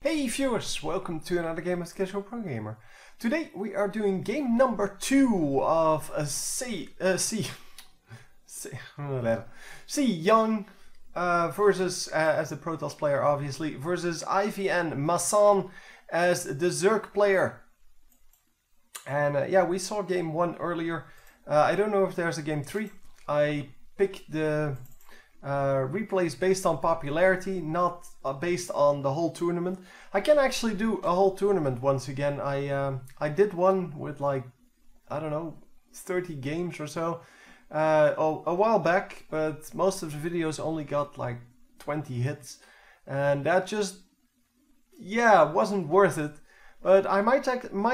Hey viewers, welcome to another game of Casual Pro Gamer. Today we are doing game number 2 of a cYong versus, as the Protoss player obviously, versus IVNMaSsan as the Zerg player. And yeah, we saw game 1 earlier. I don't know if there's a game 3. I picked the replays based on popularity, not based on the whole tournament. I can actually do a whole tournament once again. I did one with like, I don't know, 30 games or so a while back, but most of the videos only got like 20 hits, and that just, yeah, wasn't worth it. But I might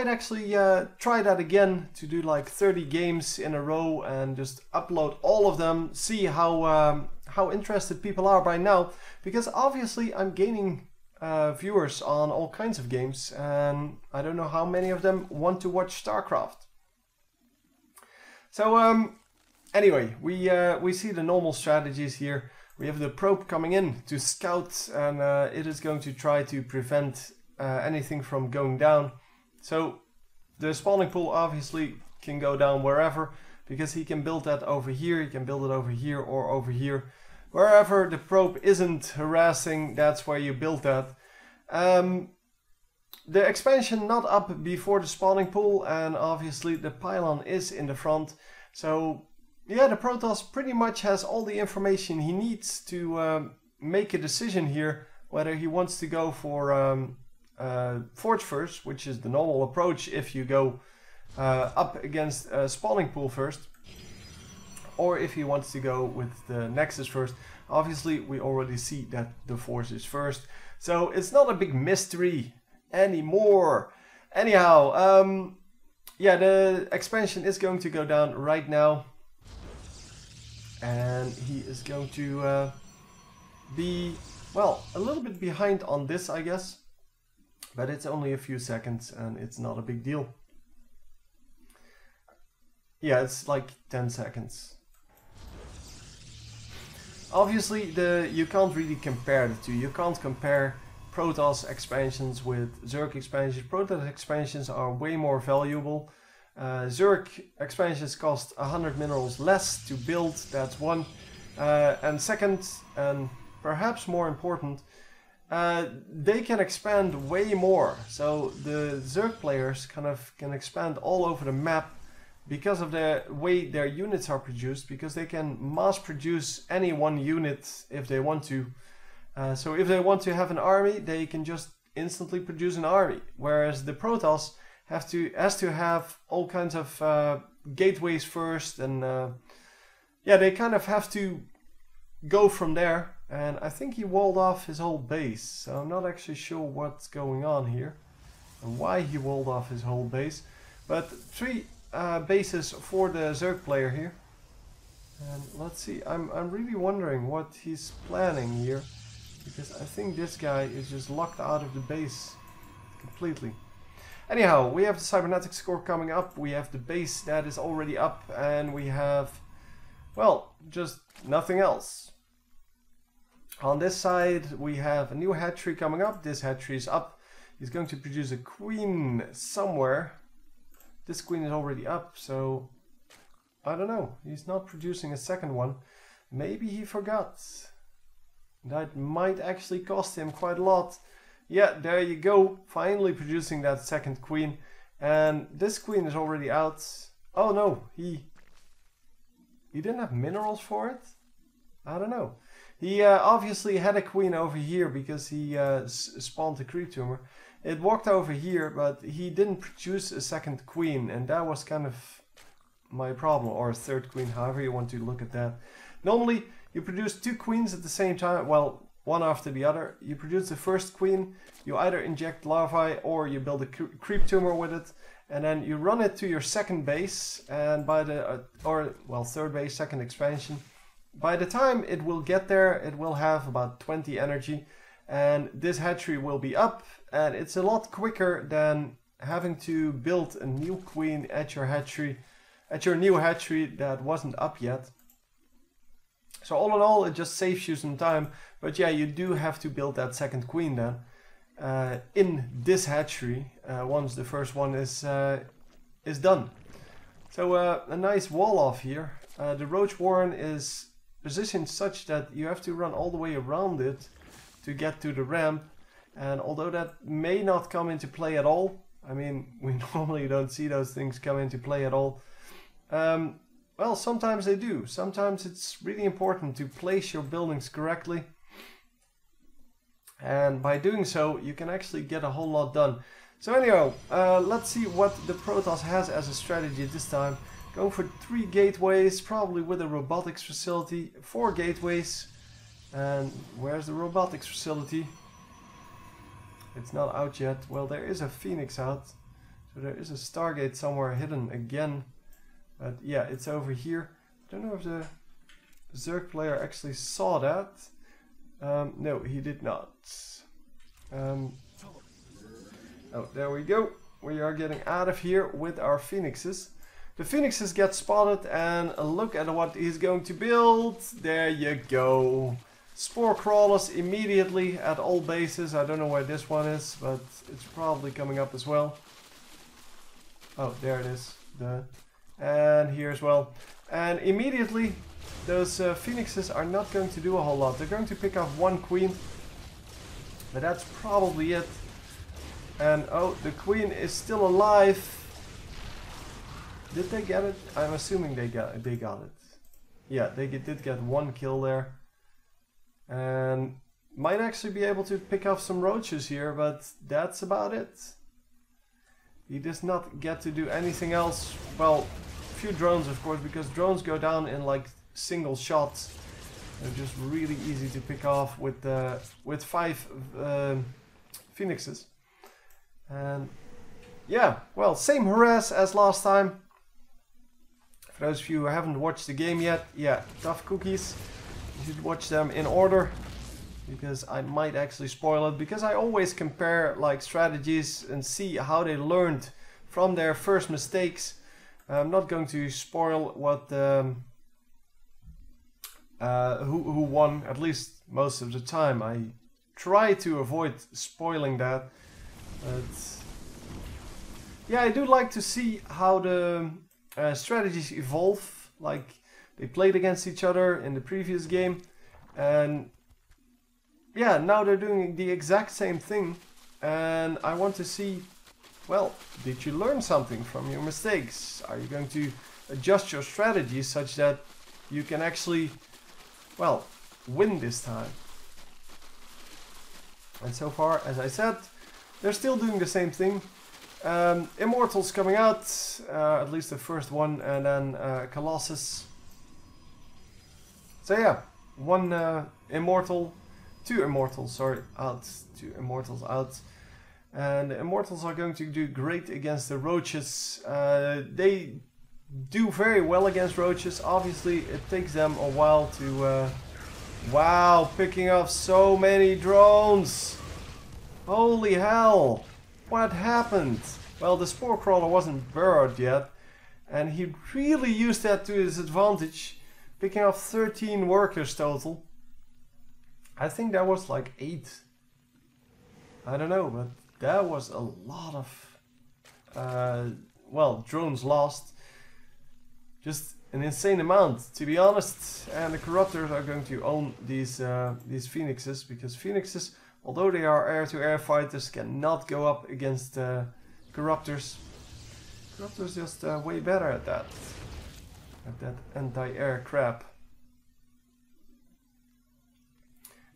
actually try that again, to do like 30 games in a row and just upload all of them, see how interested people are by now, because obviously I'm gaining viewers on all kinds of games, and I don't know how many of them want to watch StarCraft. So anyway, we see the normal strategies here. We have the probe coming in to scout, and it is going to try to prevent anything from going down. So the spawning pool obviously can go down wherever, because he can build that over here, he can build it over here or over here. Wherever the probe isn't harassing, that's where you build that. The expansion not up before the spawning pool, and obviously the pylon is in the front. So yeah, the Protoss pretty much has all the information he needs to make a decision here, whether he wants to go for Forge first, which is the normal approach if you go up against spawning pool first, or if he wants to go with the Nexus first. Obviously we already see that the Forge is first, so it's not a big mystery anymore. Anyhow, yeah, the expansion is going to go down right now, and he is going to be, well, a little bit behind on this, I guess. But it's only a few seconds and it's not a big deal. Yeah, it's like 10 seconds. Obviously, you can't really compare the two. You can't compare Protoss expansions with Zerg expansions. Protoss expansions are way more valuable. Zerg expansions cost 100 minerals less to build, that's one. And second, and perhaps more important, they can expand way more. So the Zerg players kind of can expand all over the map because of the way their units are produced, because they can mass produce any one unit if they want to. So if they want to have an army, they can just instantly produce an army, whereas the Protoss has to have all kinds of gateways first, and yeah, they kind of have to go from there. And I think he walled off his whole base, so I'm not actually sure what's going on here and why he walled off his whole base. But 3 bases for the Zerg player here. And let's see, I'm really wondering what he's planning here, because I think this guy is just locked out of the base completely. Anyhow, we have the cybernetic score coming up, we have the base that is already up, and we have, well, just nothing else. On this side we have a new hatchery coming up. This hatchery is up. He's going to produce a queen somewhere. This queen is already up, so I don't know. He's not producing a second one. Maybe he forgot. That might actually cost him quite a lot. Yeah, there you go. Finally producing that second queen. And this queen is already out. Oh no, he didn't have minerals for it? I don't know. He obviously had a queen over here because he spawned a creep tumor. It walked over here, but he didn't produce a second queen, and that was kind of my problem, or a third queen, however you want to look at that. Normally you produce 2 queens at the same time, well, one after the other. You produce the first queen, you either inject larvae or you build a creep tumor with it, and then you run it to your second base, and by the third base, second expansion. By the time it will get there, it will have about 20 energy, and this hatchery will be up, and it's a lot quicker than having to build a new queen at your hatchery, at your new hatchery that wasn't up yet. So all in all, it just saves you some time, but yeah, you do have to build that second queen then. in this hatchery once the first one is done. So a nice wall off here. The roach warren is positioned such that you have to run all the way around it to get to the ramp, and although that may not come into play at all, I mean, we normally don't see those things come into play at all. Well, sometimes they do. Sometimes it's really important to place your buildings correctly. And by doing so, you can actually get a whole lot done. So anyhow, let's see what the Protoss has as a strategy this time. Going for 3 gateways, probably with a robotics facility. 4 gateways. And where's the robotics facility? It's not out yet. Well, there is a Phoenix out. So there is a Stargate somewhere hidden again. But yeah, it's over here. I don't know if the Zerg player actually saw that. No, he did not. Oh, there we go. We are getting out of here with our Phoenixes. The Phoenixes get spotted, and look at what he's going to build. There you go. Spore crawlers immediately at all bases. I don't know where this one is, but it's probably coming up as well. Oh, there it is. And here as well. And immediately, those Phoenixes are not going to do a whole lot. They're going to pick off 1 queen. But that's probably it. And oh, the queen is still alive. Did they get it? I'm assuming they got it. Yeah, they did get 1 kill there. And might actually be able to pick off some roaches here, but that's about it. He does not get to do anything else. Well, a few drones of course, because drones go down in like single shots. They're just really easy to pick off with 5 Phoenixes. And yeah, well, same harass as last time. For those of you who haven't watched the game yet, yeah, tough cookies. You should watch them in order, because I might actually spoil it, because I always compare like strategies and see how they learned from their first mistakes. I'm not going to spoil what who won, at least most of the time. I try to avoid spoiling that, but yeah, I do like to see how the strategies evolve. Like, they played against each other in the previous game, and yeah, now they're doing the exact same thing, and I want to see, well, did you learn something from your mistakes? Are you going to adjust your strategy such that you can actually, well, win this time? And so far, as I said, they're still doing the same thing. Immortals coming out, at least the first one, and then Colossus. So yeah, 1 immortal, 2 immortals, sorry, out, 2 immortals out. And the immortals are going to do great against the roaches. They do very well against roaches. Obviously, it takes them a while to... wow, picking up so many drones! Holy hell! What happened? Well, the spore crawler wasn't burrowed yet, and he really used that to his advantage, picking up 13 workers total. I think that was like 8. I don't know, but that was a lot of, well, drones lost. Just an insane amount, to be honest. And the corruptors are going to own these Phoenixes, because Phoenixes, although they are air-to-air fighters, cannot go up against corruptors. Corruptors just way better at that anti-air crap.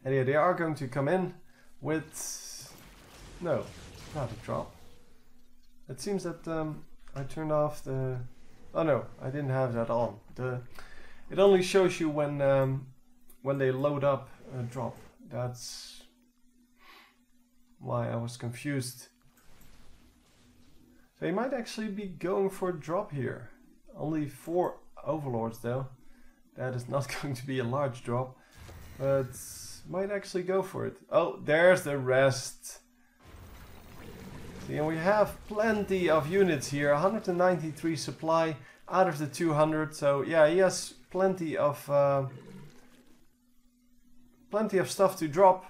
And yeah, they are going to come in with... no, not a drop. It seems that I turned off the... oh no, I didn't have that on. It only shows you when they load up a drop. That's why I was confused. So you might actually be going for a drop here. Only 4 overlords though. That is not going to be a large drop, but might actually go for it. Oh, there's the rest. See, and we have plenty of units here. 193 supply out of the 200. So yeah, he has plenty of stuff to drop.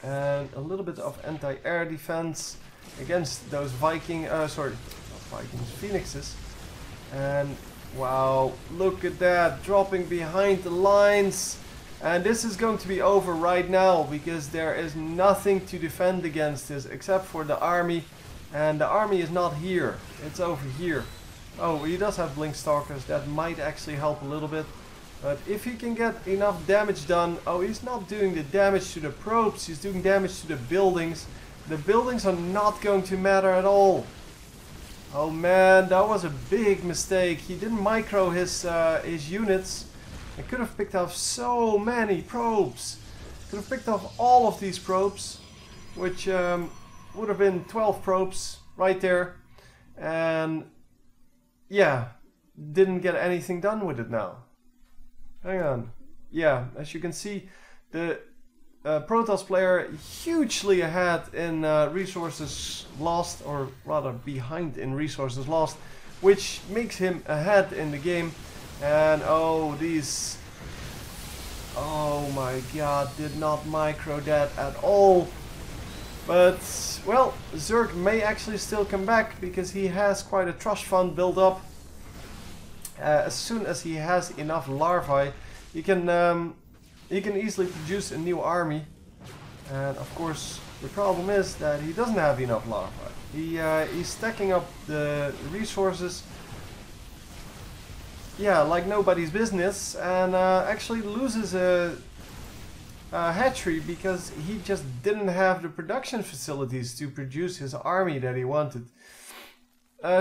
and a little bit of anti-air defense against those Phoenixes. And wow, look at that, dropping behind the lines. And this is going to be over right now, because there is nothing to defend against this except for the army. And the army is not here, it's over here. Oh, he does have Blink Stalkers, that might actually help a little bit. But if he can get enough damage done... Oh, he's not doing the damage to the probes, he's doing damage to the buildings. The buildings are not going to matter at all. Oh man, that was a big mistake. He didn't micro his units. He could have picked off so many probes. Could have picked off all of these probes, which would have been 12 probes right there. And yeah, didn't get anything done with it now. Hang on. Yeah, as you can see, the Protoss player hugely ahead in resources lost, or rather behind in resources lost, which makes him ahead in the game. And oh, these... Oh my god, did not micro that at all. But, well, Zerg may actually still come back, because he has quite a trust fund built up. As soon as he has enough larvae, he can easily produce a new army. And of course, the problem is that he doesn't have enough larvae. He's stacking up the resources, yeah, like nobody's business, and actually loses a hatchery because he just didn't have the production facilities to produce his army that he wanted.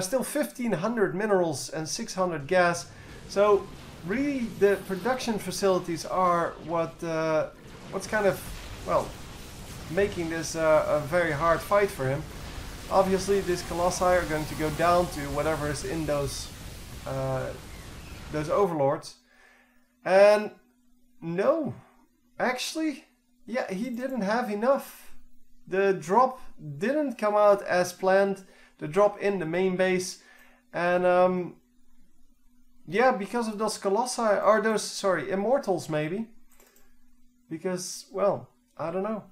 Still 1500 minerals and 600 gas. So really the production facilities are what's kind of, well, making this a very hard fight for him. Obviously these Colossi are going to go down to whatever is in those overlords. And no, actually, yeah, he didn't have enough. The drop didn't come out as planned, the drop in the main base. And yeah, because of those Colossi, or those, sorry, Immortals maybe. Because, well, I don't know.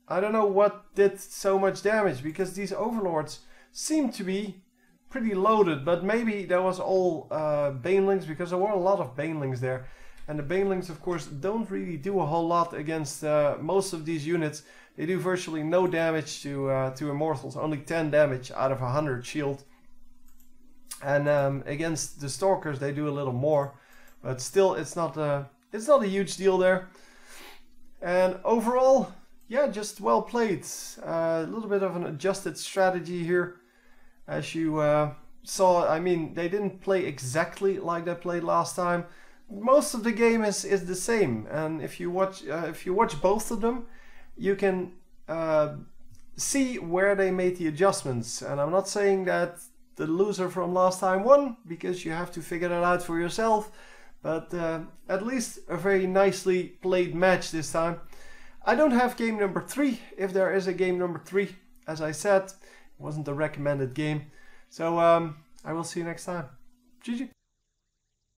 I don't know what did so much damage, because these overlords seem to be pretty loaded, but maybe that was all banelings, because there were a lot of banelings there. And the banelings, of course, don't really do a whole lot against most of these units. They do virtually no damage to Immortals, only 10 damage out of 100 shield. And against the Stalkers they do a little more, but still it's not a huge deal there. And overall, yeah, just well played. A little bit of an adjusted strategy here. As you saw, I mean, they didn't play exactly like they played last time. Most of the game is the same, and if you watch both of them, you can see where they made the adjustments. And I'm not saying that the loser from last time won, because you have to figure that out for yourself. But at least a very nicely played match this time. I don't have game number 3, if there is a game number 3. As I said, it wasn't a recommended game. So I will see you next time. GG.